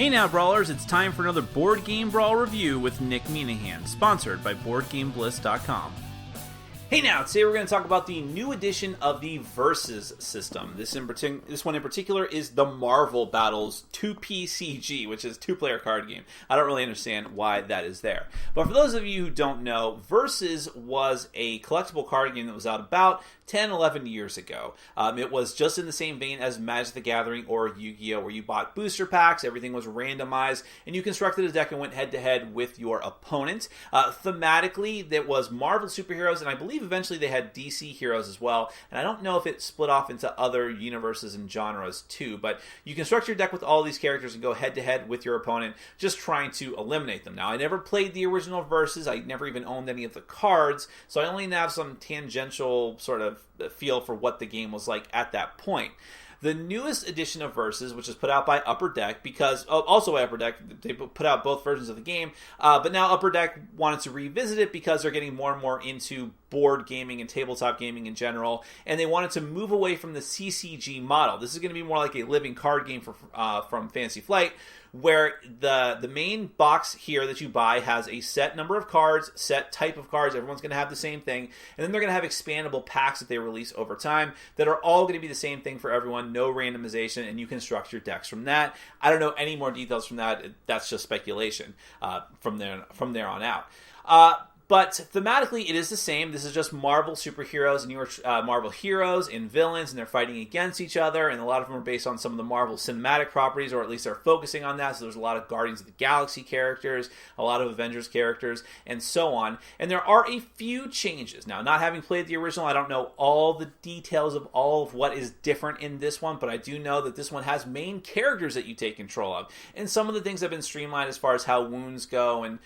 Hey now, Brawlers, it's time for another Board Game Brawl review with Nick Minahan, sponsored by BoardGameBliss.com. Hey now, today we're going to talk about the new edition of the Versus system. This one in particular is the Marvel Battles 2PCG, which is a two-player card game. I don't really understand why that is there. But for those of you who don't know, Versus was a collectible card game that was out about 10, 11 years ago. It was just in the same vein as Magic the Gathering or Yu-Gi-Oh! Where you bought booster packs, everything was randomized, and you constructed a deck and went head-to-head with your opponent. Thematically, there was Marvel superheroes, and I believe eventually they had DC heroes as well, and I don't know if it split off into other universes and genres too, but you construct your deck with all these characters and go head-to-head with your opponent, just trying to eliminate them. Now, I never played the original Versus, I never even owned any of the cards, so I only have some tangential sort of feel for what the game was like at that point. The newest edition of Versus, which is put out by Upper Deck, because also by Upper Deck, they put out both versions of the game, but now Upper Deck wanted to revisit it because they're getting more and more into board gaming and tabletop gaming in general, and they wanted to move away from the CCG model. This is going to be more like a living card game from Fantasy Flight, where the main box here that you buy has a set number of cards, set type of cards, everyone's going to have the same thing, and then they're going to have expandable packs that they release over time that are all going to be the same thing for everyone, no randomization, and you construct your decks from that. I don't know any more details from that, that's just speculation from there on out. But thematically, it is the same. This is just Marvel superheroes and your Marvel heroes and villains, and they're fighting against each other, and a lot of them are based on some of the Marvel cinematic properties, or at least they're focusing on that. So there's a lot of Guardians of the Galaxy characters, a lot of Avengers characters, and so on. And there are a few changes. Now, not having played the original, I don't know all the details of all of what is different in this one, but I do know that this one has main characters that you take control of. And some of the things have been streamlined as far as how wounds go, and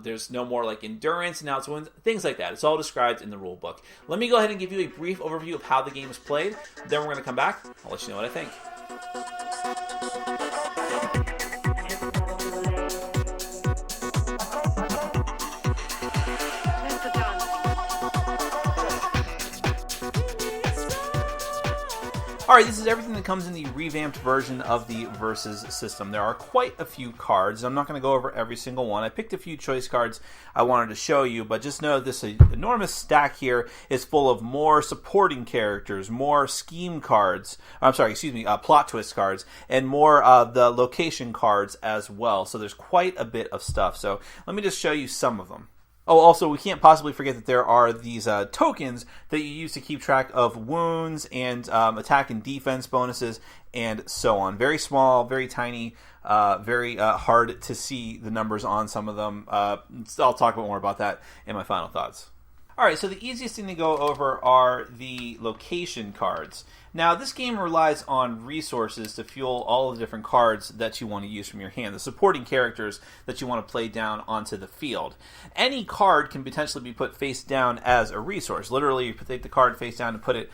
there's no more like endurance, now it's wounds, things like that. It's all described in the rule book. Let me go ahead and give you a brief overview of how the game is played. Then we're going to come back. I'll let you know what I think. Alright, this is everything that comes in the revamped version of the Versus system. There are quite a few cards. I'm not going to go over every single one. I picked a few choice cards I wanted to show you, but just know this enormous stack here is full of more supporting characters, more scheme cards, plot twist cards, and more of the location cards as well. So there's quite a bit of stuff. So let me just show you some of them. Oh, also, we can't possibly forget that there are these tokens that you use to keep track of wounds and attack and defense bonuses and so on. Very small, very tiny, very hard to see the numbers on some of them. I'll talk more about that in my final thoughts. Alright, so the easiest thing to go over are the location cards. Now, this game relies on resources to fuel all of the different cards that you want to use from your hand, the supporting characters that you want to play down onto the field. Any card can potentially be put face down as a resource. Literally, you take the card face down and put it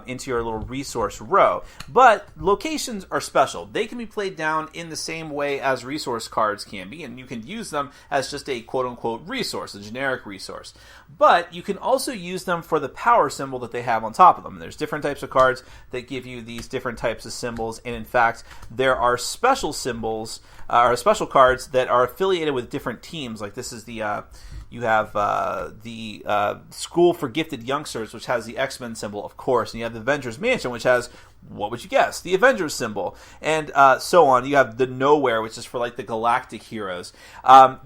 into your little resource row. But locations are special. They can be played down in the same way as resource cards can be, and you can use them as just a quote-unquote resource, a generic resource. But you can also use them for the power symbol that they have on top of them. There's different types of cards that give you these different types of symbols, and in fact, there are special symbols, or special cards that are affiliated with different teams. Like this is the you have the School for Gifted Youngsters, which has the X-Men symbol, of course, and you have the Avengers Mansion, which has, what would you guess? The Avengers symbol, and so on. You have the Nowhere, which is for like the galactic heroes.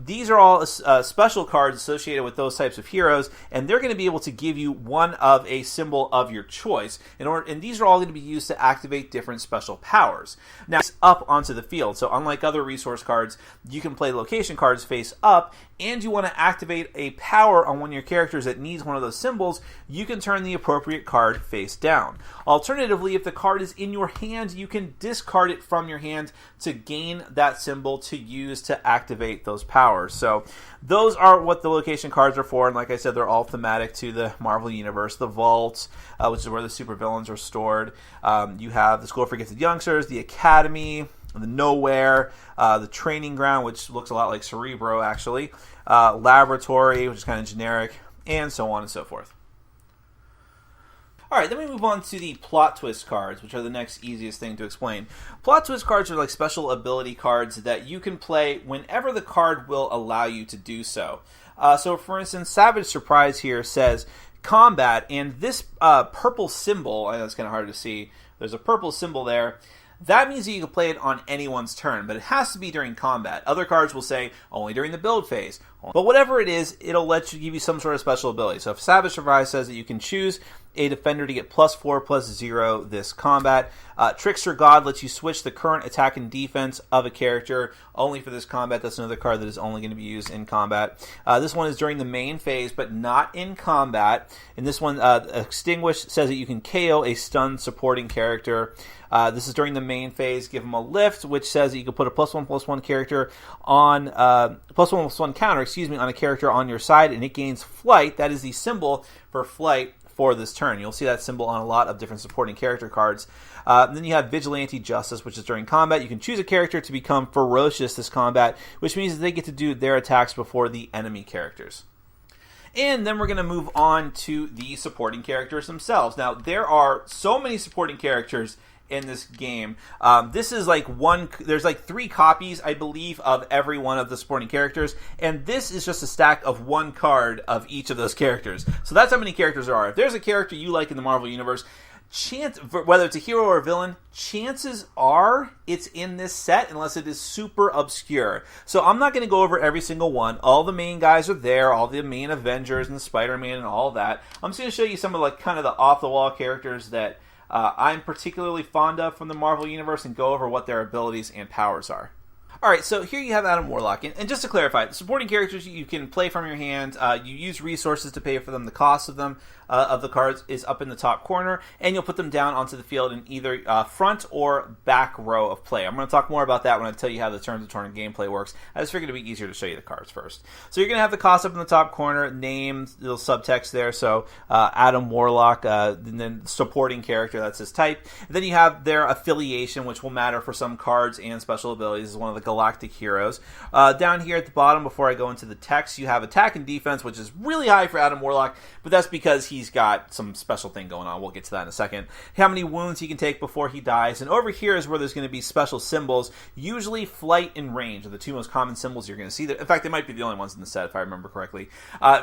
These are all special cards associated with those types of heroes, and they're going to be able to give you one of a symbol of your choice. And these are all going to be used to activate different special powers. Now, it's up onto the field, so unlike other resource cards, you can play location cards face up, and you want to activate a power on one of your characters that needs one of those symbols, you can turn the appropriate card face down. Alternatively, if the card is in your hand, you can discard it from your hand to gain that symbol to use to activate those powers. So those are what the location cards are for, and like I said, they're all thematic to the Marvel Universe. The Vault, which is where the supervillains are stored. You have the School for Gifted Youngsters, the Academy, the Nowhere, the Training Ground, which looks a lot like Cerebro, actually, Laboratory, which is kind of generic, and so on and so forth. Alright, then we move on to the plot twist cards, which are the next easiest thing to explain. Plot twist cards are like special ability cards that you can play whenever the card will allow you to do so. So for instance, Savage Surprise here says combat, and this purple symbol, I know it's kind of hard to see, there's a purple symbol there. That means that you can play it on anyone's turn, but it has to be during combat. Other cards will say only during the build phase. But whatever it is, it'll let you give you some sort of special ability. So if Savage Surprise says that you can choose a defender to get +4/+0 this combat. Trickster God lets you switch the current attack and defense of a character only for this combat. That's another card that is only going to be used in combat. This one is during the main phase, but not in combat. And this one, Extinguish, says that you can KO a stunned supporting character. This is during the main phase. Give them a lift, which says that you can put a +1/+1 character on +1/+1 counter, on a character on your side, and it gains flight. That is the symbol for flight for this turn. You'll see that symbol on a lot of different supporting character cards. Then you have Vigilante Justice, which is during combat. You can choose a character to become ferocious this combat, which means that they get to do their attacks before the enemy characters. And then we're going to move on to the supporting characters themselves. Now, there are so many supporting characters in this game. This is like there's like 3 copies, I believe, of every one of the supporting characters, and this is just a stack of 1 card of each of those characters. So that's how many characters there are. If there's a character you like in the Marvel Universe, whether it's a hero or a villain, chances are it's in this set unless it is super obscure. So I'm not going to go over every single one. All the main guys are there, all the main Avengers and Spider-Man and all that. I'm just going to show you some of like kind of the off-the-wall characters that I'm particularly fond of from the Marvel Universe and go over what their abilities and powers are. Alright, so here you have Adam Warlock, and just to clarify, the supporting characters you can play from your hand, you use resources to pay for them, the cost of them, of the cards is up in the top corner, and you'll put them down onto the field in either front or back row of play. I'm going to talk more about that when I tell you how the Turn to Turn gameplay works. I just figured it'd be easier to show you the cards first. So you're going to have the cost up in the top corner, name, little subtext there, so Adam Warlock, and then supporting character, that's his type. And then you have their affiliation, which will matter for some cards and special abilities. This is one of the Galactic Heroes. Down here at the bottom, before I go into the text, you have attack and defense, which is really high for Adam Warlock, but that's because he's got some special thing going on. We'll get to that in a second. How many wounds he can take before he dies. And over here is where there's going to be special symbols. Usually flight and range are the 2 most common symbols you're going to see. In fact, they might be the only ones in the set, if I remember correctly.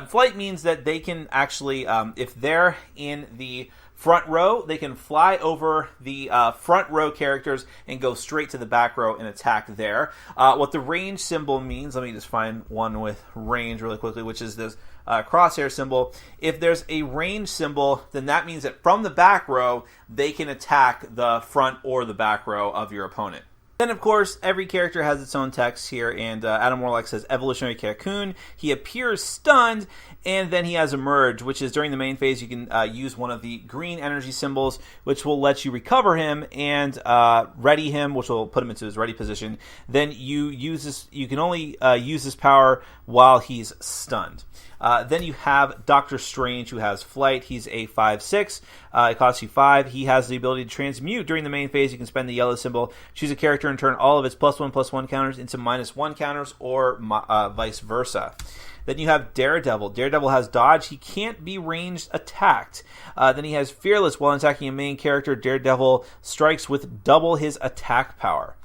Flight means that they can actually, if they're in the front row, they can fly over the front row characters and go straight to the back row and attack there. What the range symbol means, let me just find one with range really quickly, which is this crosshair symbol. If there's a range symbol, then that means that from the back row, they can attack the front or the back row of your opponent. Then, of course, every character has its own text here, and Adam Warlock says Evolutionary Cocoon. He appears stunned, and then he has Emerge, which is during the main phase you can use one of the green energy symbols, which will let you recover him and ready him, which will put him into his ready position. Then you can only use this power while he's stunned. Then you have Doctor Strange, who has flight. He's a 5/6. It costs you 5. He has the ability to transmute during the main phase. You can spend the yellow symbol, choose a character, and turn all of its +1/+1 counters into -1 counters, or vice versa. Then you have Daredevil. Daredevil has dodge. He can't be ranged attacked. Then he has Fearless. While attacking a main character, Daredevil strikes with double his attack power.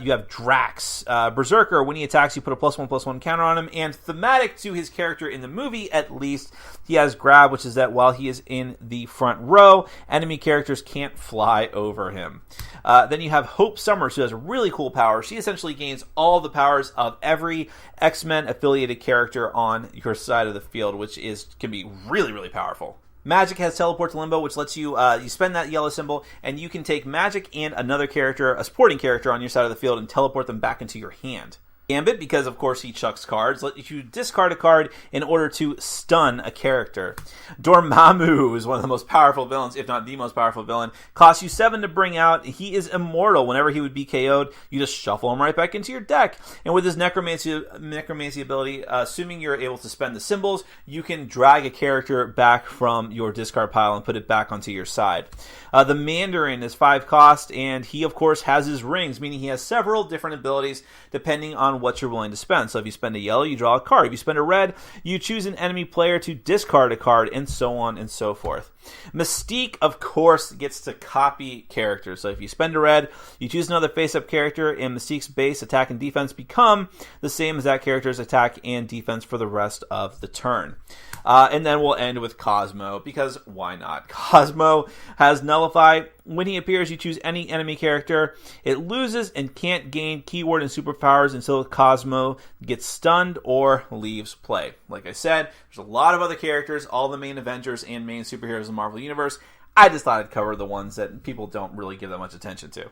You have Drax. Berserker, when he attacks, you put a +1/+1 counter on him, and thematic to his character in the movie, at least, he has Grab, which is that while he is in the front row, enemy characters can't fly over him. Then you have Hope Summers, who has a really cool power. She essentially gains all the powers of every X-Men affiliated character on your side of the field, which can be really, really powerful. Magic has Teleport to Limbo, which lets you spend that yellow symbol, and you can take Magic and another character, a supporting character on your side of the field, and teleport them back into your hand. Gambit, because of course he chucks cards, let you discard a card in order to stun a character. Dormammu is one of the most powerful villains, if not the most powerful villain. Costs you 7 to bring out. He is immortal. Whenever he would be KO'd, you just shuffle him right back into your deck. And with his necromancy ability, assuming you're able to spend the symbols, you can drag a character back from your discard pile and put it back onto your side. The Mandarin is 5 cost, and he of course has his rings, meaning he has several different abilities depending on on what you're willing to spend. So if you spend a yellow, you draw a card. If you spend a red, you choose an enemy player to discard a card, and so on and so forth. Mystique, of course, gets to copy characters. So if you spend a red, you choose another face-up character, and Mystique's base attack and defense become the same as that character's attack and defense for the rest of the turn. And then we'll end with Cosmo, because why not? Cosmo has Nullify. When he appears, you choose any enemy character. It loses and can't gain keyword and superpowers until Cosmo gets stunned or leaves play. Like I said, there's a lot of other characters, all the main Avengers and main superheroes in the Marvel Universe. I just thought I'd cover the ones that people don't really give that much attention to.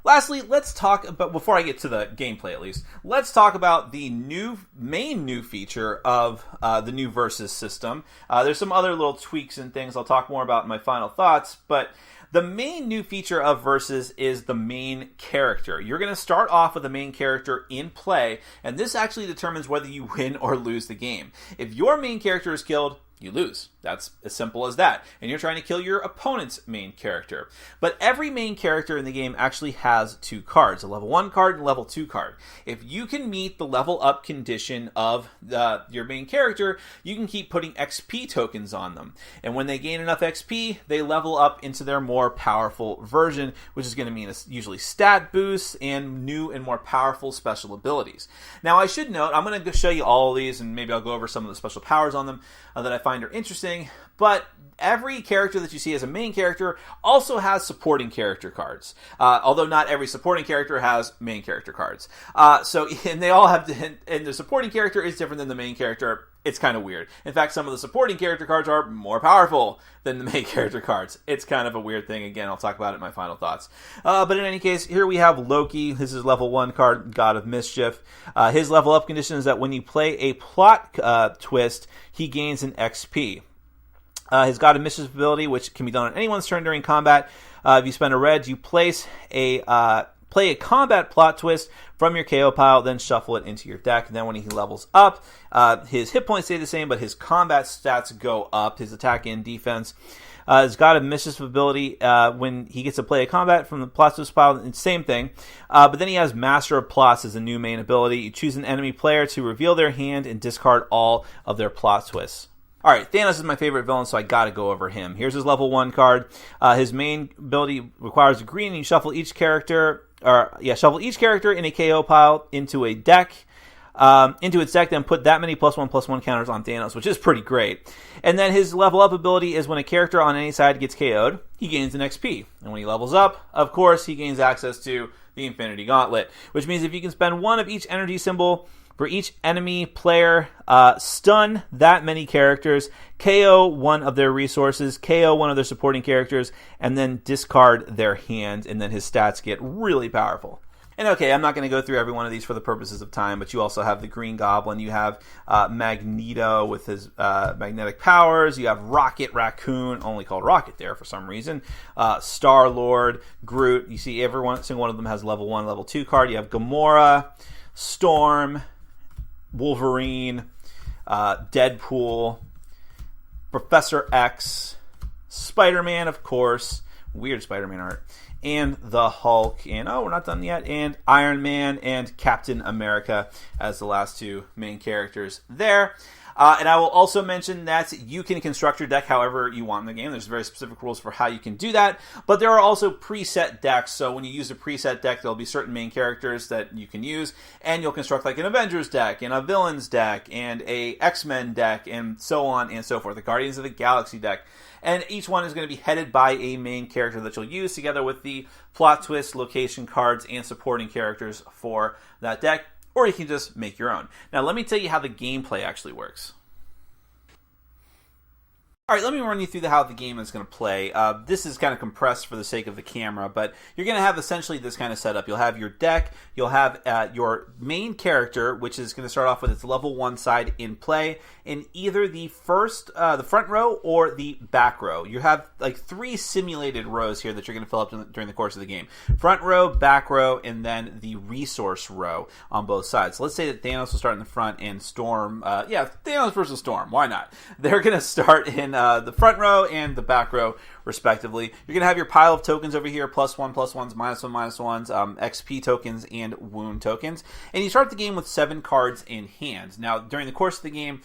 Lastly, let's talk about, before I get to the gameplay at least, let's talk about the main new feature of the new Versus system. There's some other little tweaks and things I'll talk more about in my final thoughts, but the main new feature of Versus is the main character. You're going to start off with the main character in play, and this actually determines whether you win or lose the game. If your main character is killed, you lose. That's as simple as that. And you're trying to kill your opponent's main character. But every main character in the game actually has two cards, a level 1 card and a level 2 card. If you can meet the level up condition of your main character, you can keep putting XP tokens on them. And when they gain enough XP, they level up into their more powerful version, which is going to mean usually stat boosts and new and more powerful special abilities. Now, I should note, I'm going to show you all of these, and maybe I'll go over some of the special powers on them that I find are interesting, but every character that you see as a main character also has supporting character cards, although not every supporting character has main character cards. And they all have, and the supporting character is different than the main character. It's kind of weird. In fact, some of the supporting character cards are more powerful than the main character cards. It's kind of a weird thing. Again, I'll talk about it in my final thoughts. But in any case, here we have Loki. This is level 1 card, God of Mischief. His level up condition is that when you play a plot twist, he gains an XP. His God of Mischief ability, which can be done on anyone's turn during combat. If you spend a red, you play a combat plot twist from your KO pile, then shuffle it into your deck. And then when he levels up, his hit points stay the same, but his combat stats go up, his attack and defense. His God of Mischief ability, when he gets to play a combat from the plot twist pile, it's the same thing. But then he has Master of Plots as a new main ability. You choose an enemy player to reveal their hand and discard all of their plot twists. Alright, Thanos is my favorite villain, so I gotta go over him. Here's his level 1 card. His main ability requires a green, and you shuffle each character in a KO pile into its deck, then put that many +1/+1 counters on Thanos, which is pretty great. And then his level up ability is when a character on any side gets KO'd, he gains an XP. And when he levels up, of course, he gains access to the Infinity Gauntlet, which means if you can spend one of each energy symbol for each enemy player, stun that many characters, KO one of their resources, KO one of their supporting characters, and then discard their hand, and then his stats get really powerful. And okay, I'm not going to go through every one of these for the purposes of time, but you also have the Green Goblin, you have Magneto with his magnetic powers, you have Rocket Raccoon, only called Rocket there for some reason, Star-Lord, Groot, you see every single one of them has level 1, level 2 card, you have Gamora, Storm, Wolverine, Deadpool, Professor X, Spider-Man, of course, weird Spider-Man art, and the Hulk, and we're not done yet, and Iron Man and Captain America as the last two main characters there. And I will also mention that you can construct your deck however you want in the game. There's very specific rules for how you can do that. But there are also preset decks. So when you use a preset deck, there'll be certain main characters that you can use. And you'll construct like an Avengers deck, and a Villains deck, and a X-Men deck, and so on and so forth. The Guardians of the Galaxy deck. And each one is going to be headed by a main character that you'll use together with the plot twist, location cards, and supporting characters for that deck. Or you can just make your own. Now, let me tell you how the gameplay actually works. Alright, let me run you through how the game is going to play. This is kind of compressed for the sake of the camera, but you're going to have essentially this kind of setup. You'll have your deck, you'll have your main character, which is going to start off with its level 1 side in play, in either the front row or the back row. You have like 3 simulated rows here that you're going to fill up during the course of the game. Front row, back row, and then the resource row on both sides. So let's say that Thanos will start in the front and Storm, Thanos versus Storm, why not? They're going to start in the front row and the back row, respectively. You're going to have your pile of tokens over here, +1, +1s, -1, -1s, XP tokens, and wound tokens. And you start the game with 7 cards in hand. Now, during the course of the game,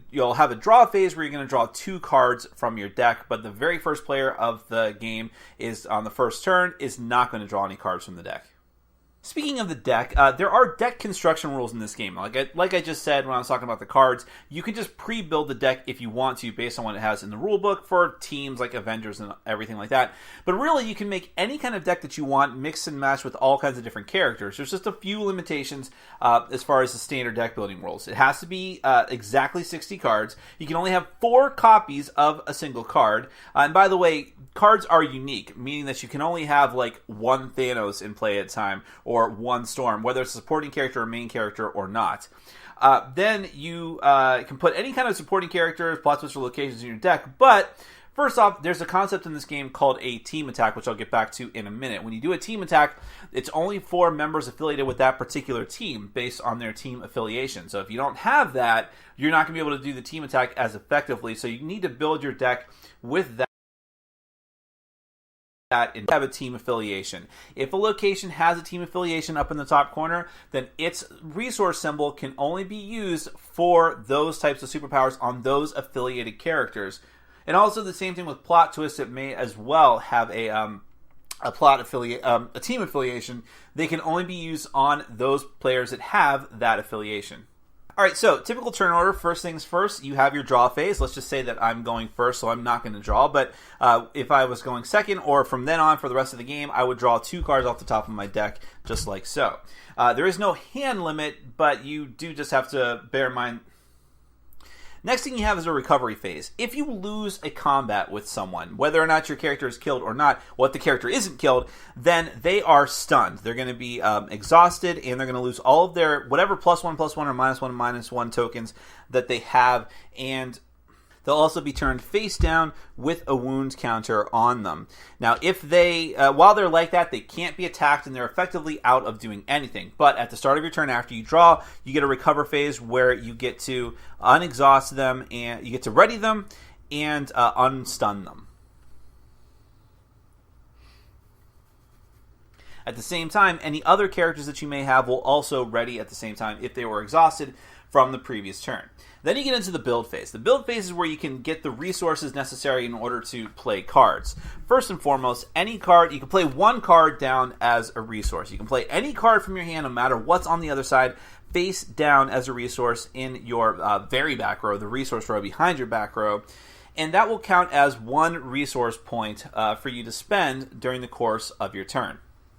you'll have a draw phase where you're going to draw 2 cards from your deck, but the very first player of the game is on the first turn is not going to draw any cards from the deck. Speaking of the deck, there are deck construction rules in this game. Like I just said when I was talking about the cards, you can just pre-build the deck if you want to based on what it has in the rulebook for teams like Avengers and everything like that. But really, you can make any kind of deck that you want, mix and match with all kinds of different characters. There's just a few limitations as far as the standard deck building rules. It has to be exactly 60 cards. You can only have 4 copies of a single card. And by the way, cards are unique, meaning that you can only have like 1 Thanos in play at a time, or 1 Storm, whether it's a supporting character or main character or not. Then you can put any kind of supporting characters, plot twists, or locations in your deck. But first off, there's a concept in this game called a team attack, which I'll get back to in a minute. When you do a team attack, it's only for members affiliated with that particular team based on their team affiliation. So if you don't have that, you're not going to be able to do the team attack as effectively. So you need to build your deck with that and have a team affiliation. If a location has a team affiliation up in the top corner, then its resource symbol can only be used for those types of superpowers on those affiliated characters. And also the same thing with plot twists. It may as well have a team affiliation. They can only be used on those players that have that affiliation. All right, so typical turn order. First things first, you have your draw phase. Let's just say that I'm going first, so I'm not going to draw. But if I was going second, or from then on for the rest of the game, I would draw 2 cards off the top of my deck, just like so. There is no hand limit, but you do just have to bear in mind. Next thing you have is a recovery phase. If you lose a combat with someone, whether or not your character is killed or not, what the character isn't killed, then they are stunned. They're going to be exhausted, and they're going to lose all of their whatever +1, +1, or -1, -1 tokens that they have, and they'll also be turned face down with a wound counter on them. Now, if they, while they're like that, they can't be attacked and they're effectively out of doing anything. But at the start of your turn, after you draw, you get a recover phase where you get to unexhaust them and you get to ready them and unstun them. At the same time, any other characters that you may have will also ready at the same time if they were exhausted from the previous turn. Then you get into the build phase. The build phase is where you can get the resources necessary in order to play cards. First and foremost, any card, you can play 1 card down as a resource. You can play any card from your hand, no matter what's on the other side, face down as a resource in your very back row, the resource row behind your back row. And that will count as 1 resource point for you to spend during the course of your turn.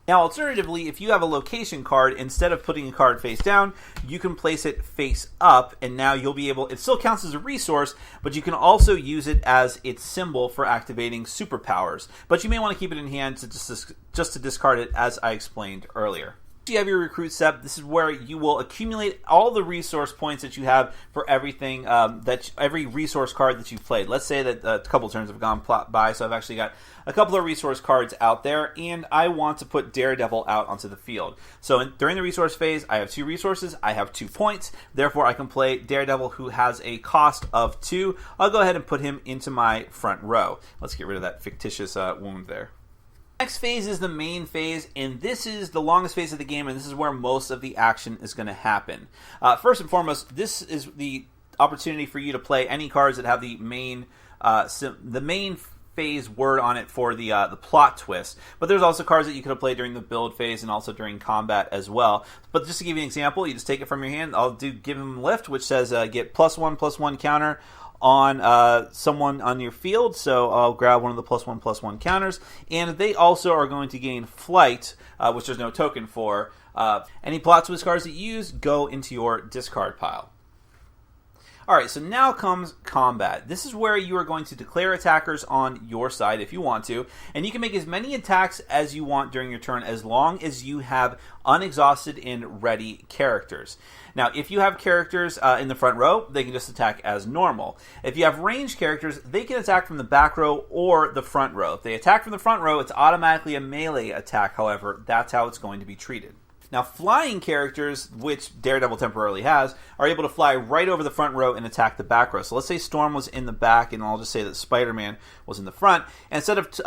Now, alternatively, if you have a location card, instead of putting a card face down, you can place it face up, and now you'll be able, it still counts as a resource, but you can also use it as its symbol for activating superpowers. But you may want to keep it in hand to just to discard it, as I explained earlier. You have your recruit step. This is where you will accumulate all the resource points that you have for everything, every resource card that you've played. Let's say that a couple turns have gone by, so I've actually got a couple of resource cards out there, and I want to put Daredevil out onto the field. So during the resource phase, I have 2 resources, I have 2 points, therefore I can play Daredevil, who has a cost of 2. I'll go ahead and put him into my front row. Let's get rid of that fictitious wound there. Next phase is the main phase, and this is the longest phase of the game, and this is where most of the action is going to happen. First and foremost, this is the opportunity for you to play any cards that have the main phase word on it for the plot twist. But there's also cards that you could have played during the build phase and also during combat as well. But just to give you an example, you just take it from your hand. I'll do Give Him Lift, which says get +1/+1 counter on someone on your field, so I'll grab one of the +1/+1 counters, and they also are going to gain Flight, which there's no token for. Any plot twist cards that you use go into your discard pile. Alright, so now comes combat. This is where you are going to declare attackers on your side if you want to, and you can make as many attacks as you want during your turn as long as you have unexhausted and ready characters. Now, if you have characters in the front row, they can just attack as normal. If you have ranged characters, they can attack from the back row or the front row. If they attack from the front row, it's automatically a melee attack, however. That's how it's going to be treated. Now, flying characters, which Daredevil temporarily has, are able to fly right over the front row and attack the back row. So let's say Storm was in the back, and I'll just say that Spider-Man was in the front. And instead of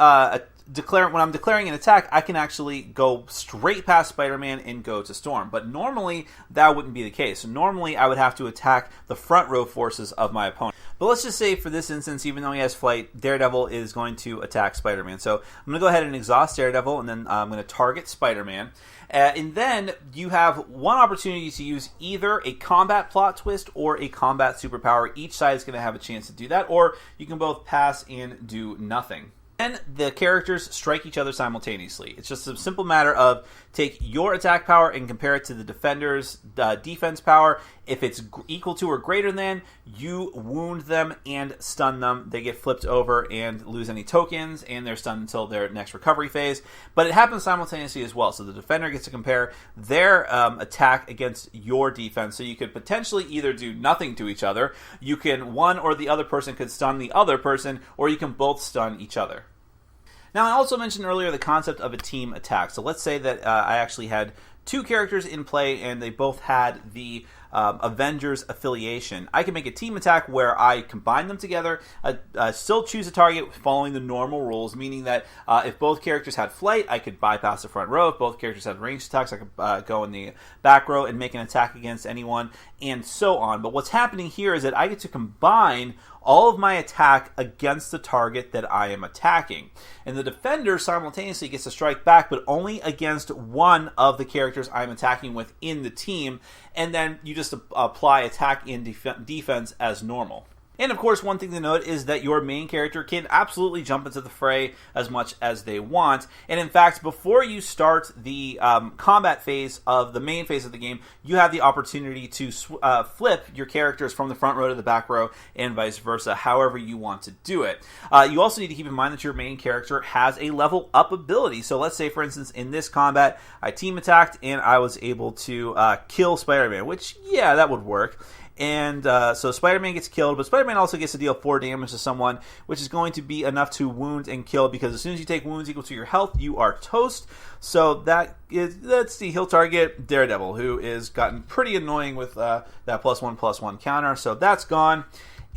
when I'm declaring an attack, I can actually go straight past Spider-Man and go to Storm. But normally, that wouldn't be the case. So normally, I would have to attack the front row forces of my opponent. But let's just say for this instance, even though he has flight, Daredevil is going to attack Spider-Man. So I'm going to go ahead and exhaust Daredevil, and then I'm going to target Spider-Man. And then you have one opportunity to use either a combat plot twist or a combat superpower. Each side is going to have a chance to do that, or you can both pass and do nothing. Then the characters strike each other simultaneously. It's just a simple matter of take your attack power and compare it to the defender's defense power. If it's equal to or greater than, you wound them and stun them. They get flipped over and lose any tokens, and they're stunned until their next recovery phase. But it happens simultaneously as well. So the defender gets to compare their attack against your defense. So you could potentially either do nothing to each other. You can, one or the other person could stun the other person, or you can both stun each other. Now, I also mentioned earlier the concept of a team attack. So let's say that I actually had two characters in play and they both had the Avengers affiliation. I can make a team attack where I combine them together, still choose a target following the normal rules, meaning that if both characters had flight, I could bypass the front row. If both characters had ranged attacks, I could go in the back row and make an attack against anyone, and so on. But what's happening here is that I get to combine all of my attack against the target that I am attacking. And the defender simultaneously gets to strike back, but only against one of the characters I'm attacking within the team. And then you just apply attack and defense as normal. And of course, one thing to note is that your main character can absolutely jump into the fray as much as they want. And in fact, before you start the combat phase of the main phase of the game, you have the opportunity to flip your characters from the front row to the back row and vice versa, however you want to do it. You also need to keep in mind that your main character has a level up ability. So let's say, for instance, in this combat, I team attacked and I was able to kill Spider-Man, which, yeah, that would work. And so Spider-Man gets killed, but Spider-Man also gets to deal 4 damage to someone, which is going to be enough to wound and kill, because as soon as you take wounds equal to your health, you are toast. So let's see, he'll target Daredevil, who is gotten pretty annoying with that +1/+1 counter, so that's gone.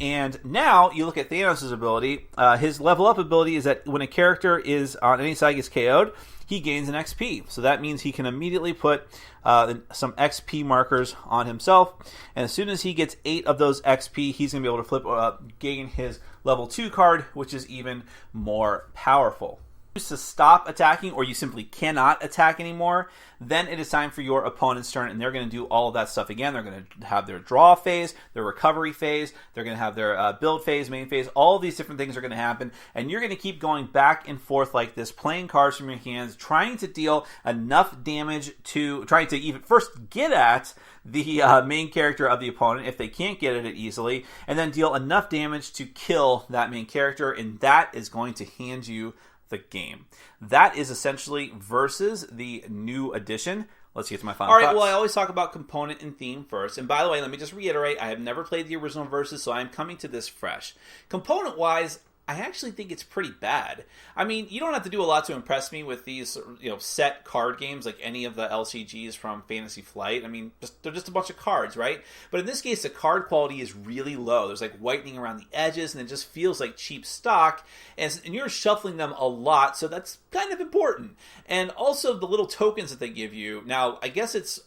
And now you look at Thanos' ability. His level up ability is that when a character is on any side gets KO'd, he gains an XP. So that means he can immediately put some XP markers on himself. And as soon as he gets 8 of those XP, he's going to be able to gain his level 2 card, which is even more powerful. To stop attacking, or you simply cannot attack anymore, then it is time for your opponent's turn, and they're going to do all of that stuff again. They're going to have their draw phase, their recovery phase, they're going to have their build phase, main phase. All of these different things are going to happen, and you're going to keep going back and forth like this, playing cards from your hands, trying to deal enough damage trying to even first get at the main character of the opponent if they can't get at it easily, and then deal enough damage to kill that main character, and that is going to hand you the game. That is essentially Versus, the new edition. Let's get to my final thoughts. All right, well, I always talk about component and theme first. And by the way, let me just reiterate, I have never played the original Versus, so I'm coming to this fresh. Component-wise, I actually think it's pretty bad. I mean, you don't have to do a lot to impress me with these, set card games like any of the LCGs from Fantasy Flight. I mean, they're just a bunch of cards, right? But in this case, the card quality is really low. There's like whitening around the edges, and it just feels like cheap stock. And you're shuffling them a lot, so that's kind of important. And also the little tokens that they give you. Now, I guess it's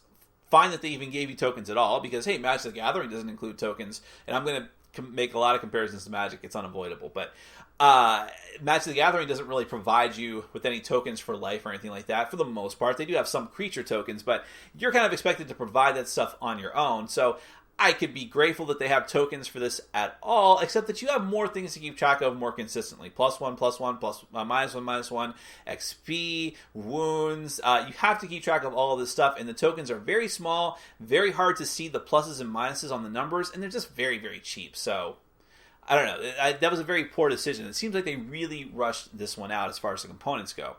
fine that they even gave you tokens at all, because, hey, Magic the Gathering doesn't include tokens, and I'm going to make a lot of comparisons to Magic. It's unavoidable, but Magic the Gathering doesn't really provide you with any tokens for life or anything like that. For the most part, they do have some creature tokens, but you're kind of expected to provide that stuff on your own. So I could be grateful that they have tokens for this at all, except that you have more things to keep track of more consistently. +1/+1, -1/-1, XP, wounds. You have to keep track of all of this stuff, and the tokens are very small, very hard to see the pluses and minuses on the numbers, and they're just very, very cheap. So I don't know. That was a very poor decision. It seems like they really rushed this one out as far as the components go.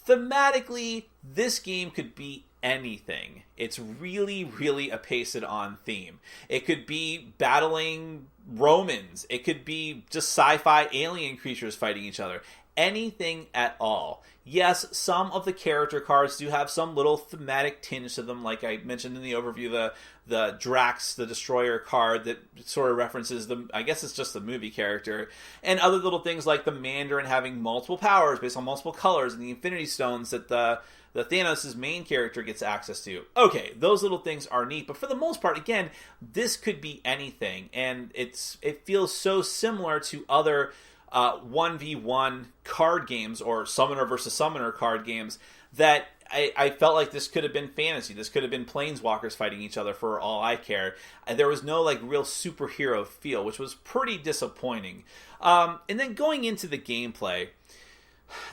Thematically, this game could be anything. It's really, really a pace-it-on theme. It could be battling Romans. It could be just sci-fi alien creatures fighting each other. anything at all. Yes, some of the character cards do have some little thematic tinge to them, like I mentioned in the overview, the Drax, the Destroyer card that sort of references I guess it's just the movie character, and other little things like the Mandarin having multiple powers based on multiple colors, and the Infinity Stones that the Thanos' main character gets access to. Okay, those little things are neat, but for the most part, again, this could be anything, and it feels so similar to other 1v1 card games or summoner versus summoner card games that I felt like this could have been fantasy. This could have been planeswalkers fighting each other for all I cared. There was no like real superhero feel, which was pretty disappointing. And then going into the gameplay,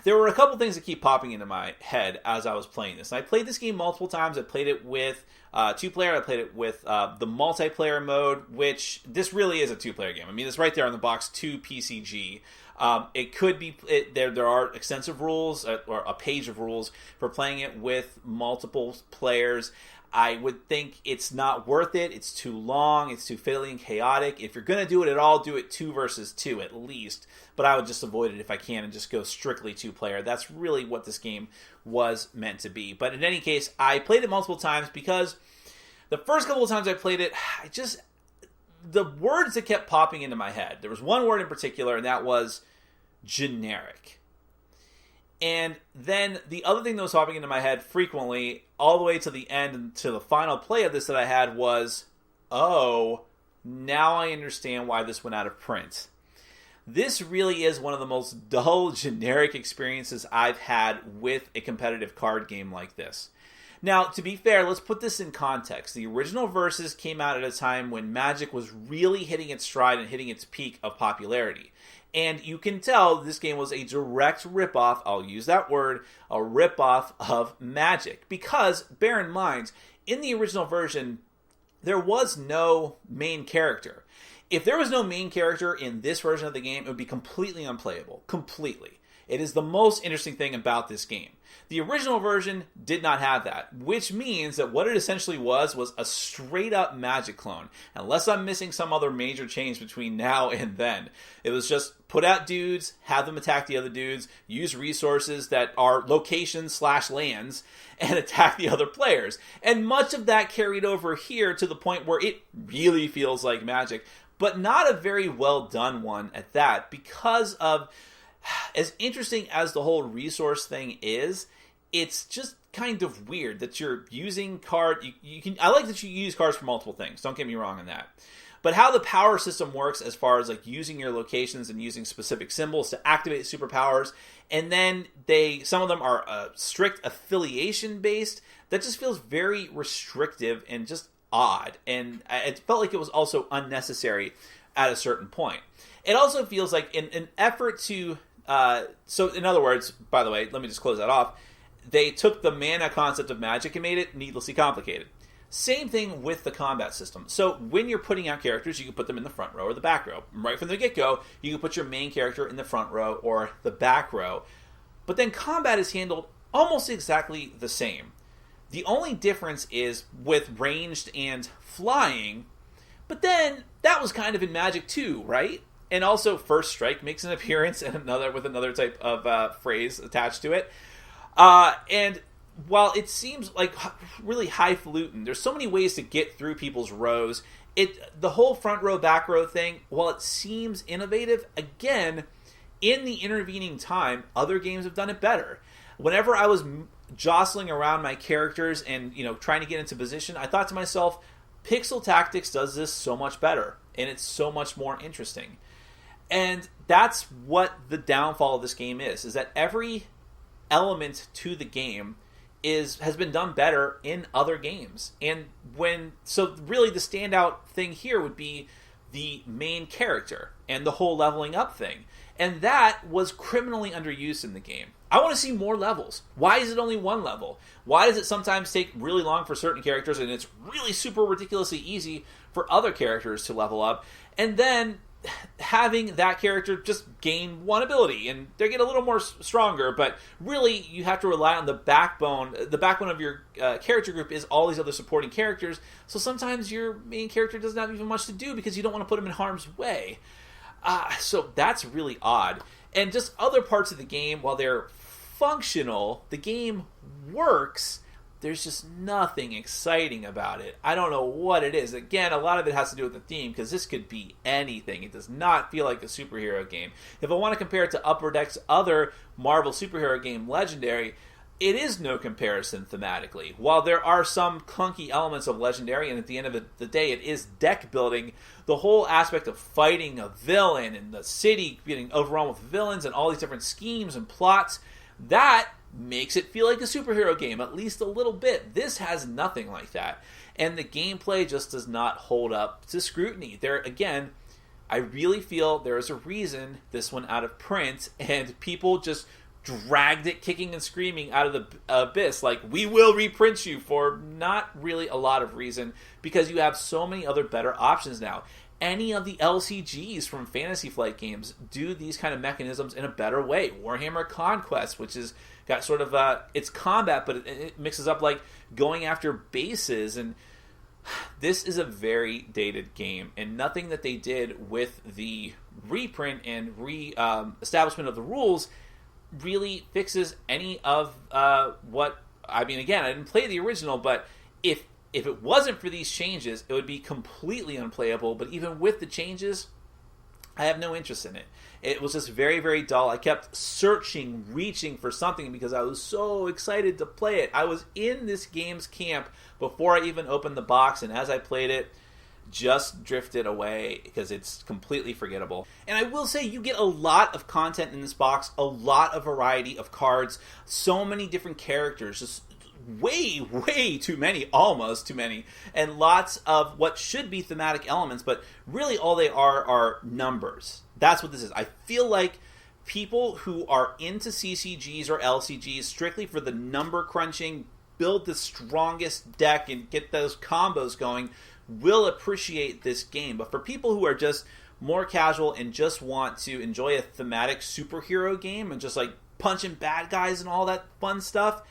there were a couple things that keep popping into my head as I was playing this. And I played this game multiple times. I played it with two-player. I played it with the multiplayer mode, which this really is a two-player game. I mean, it's right there on the box, 2 PCG. It could be there are extensive rules or a page of rules for playing it with multiple players. I would think it's not worth it. It's too long. It's too fiddly and chaotic. If you're going to do it at all, do it 2 versus 2 at least. But I would just avoid it if I can and just go strictly 2-player. That's really what this game was meant to be. But in any case, I played it multiple times because the first couple of times I played it, the words that kept popping into my head. There was one word in particular, and that was generic. And then the other thing that was popping into my head frequently, all the way to the end and to the final play of this that I had was, oh, now I understand why this went out of print. This really is one of the most dull, generic experiences I've had with a competitive card game like this. Now, to be fair, let's put this in context. The original Versus came out at a time when Magic was really hitting its stride and hitting its peak of popularity. And you can tell this game was a direct ripoff, I'll use that word, a ripoff of Magic. Because, bear in mind, in the original version, there was no main character. If there was no main character in this version of the game, it would be completely unplayable. Completely. It is the most interesting thing about this game. The original version did not have that, which means that what it essentially was a straight-up Magic clone, unless I'm missing some other major change between now and then. It was just put out dudes, have them attack the other dudes, use resources that are locations/lands, and attack the other players. And much of that carried over here to the point where it really feels like Magic, but not a very well done one at that, because of, as interesting as the whole resource thing is, it's just kind of weird that you're using I like that you use cards for multiple things, don't get me wrong on that. But how the power system works as far as like using your locations and using specific symbols to activate superpowers, and then some of them are strict affiliation based, that just feels very restrictive and just odd. And it felt like it was also unnecessary at a certain point. It also feels like in an effort to so in other words, by the way, let me just close that off. They took the mana concept of Magic and made it needlessly complicated. Same thing with the combat system. So when you're putting out characters, you can put them in the front row or the back row. Right from the get-go, you can put your main character in the front row or the back row. But then combat is handled almost exactly the same. The only difference is with ranged and flying. But then that was kind of in Magic too, right? And also First Strike makes an appearance and with another type of phrase attached to it. And while it seems like really highfalutin, there's so many ways to get through people's rows. The whole front row, back row thing, while it seems innovative, again, in the intervening time, other games have done it better. Whenever I was jostling around my characters and trying to get into position, I thought to myself, Pixel Tactics does this so much better, and it's so much more interesting. And that's what the downfall of this game is that every element to the game has been done better in other games. And so really the standout thing here would be the main character and the whole leveling up thing. And that was criminally underused in the game. I want to see more levels. Why is it only one level? Why does it sometimes take really long for certain characters and it's really super ridiculously easy for other characters to level up? And then having that character just gain one ability and they get a little more stronger, but really you have to rely on the backbone. The backbone of your character group is all these other supporting characters, so sometimes your main character doesn't have even much to do because you don't want to put him in harm's way. So that's really odd. And just other parts of the game, while they're functional, the game works. There's just nothing exciting about it. I don't know what it is. Again, a lot of it has to do with the theme, because this could be anything. It does not feel like a superhero game. If I want to compare it to Upper Deck's other Marvel superhero game, Legendary, it is no comparison thematically. While there are some clunky elements of Legendary, and at the end of the day it is deck building, the whole aspect of fighting a villain and the city getting overrun with villains and all these different schemes and plots, that makes it feel like a superhero game, at least a little bit. This has nothing like that. And the gameplay just does not hold up to scrutiny. There, again, I really feel there is a reason this went out of print, and people just dragged it kicking and screaming out of the abyss. Like, we will reprint you, for not really a lot of reason, because you have so many other better options now. Any of the LCGs from Fantasy Flight games do these kind of mechanisms in a better way. Warhammer Conquest, which is got sort of it's combat, but it mixes up like going after bases, and this is a very dated game, and nothing that they did with the reprint and establishment of the rules really fixes any of what, I mean, again, I didn't play the original, but if it wasn't for these changes, it would be completely unplayable. But even with the changes, I have no interest in it. It was just very, very dull. I kept searching, reaching for something because I was so excited to play it. I was in this game's camp before I even opened the box, and as I played it, just drifted away because it's completely forgettable. And I will say, you get a lot of content in this box, a lot of variety of cards, so many different characters, just way too many, almost too many, and lots of what should be thematic elements, but really all they are numbers. That's what this is. I feel like people who are into CCGs or LCGs strictly for the number crunching, build the strongest deck and get those combos going, will appreciate this game. But for people who are just more casual and just want to enjoy a thematic superhero game and just like punching bad guys and all that fun stuff,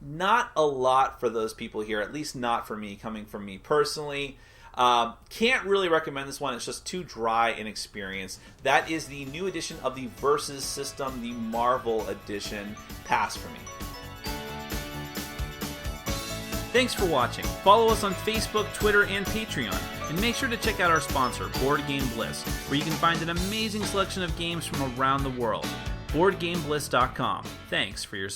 not a lot for those people here, at least not for me, coming from me personally. Can't really recommend this one. It's just too dry an experience. That is the new edition of the Versus system, the Marvel edition. Pass for me. Thanks for watching. Follow us on Facebook, Twitter, and Patreon. And make sure to check out our sponsor, Board Game Bliss, where you can find an amazing selection of games from around the world. BoardGameBliss.com. Thanks for your support.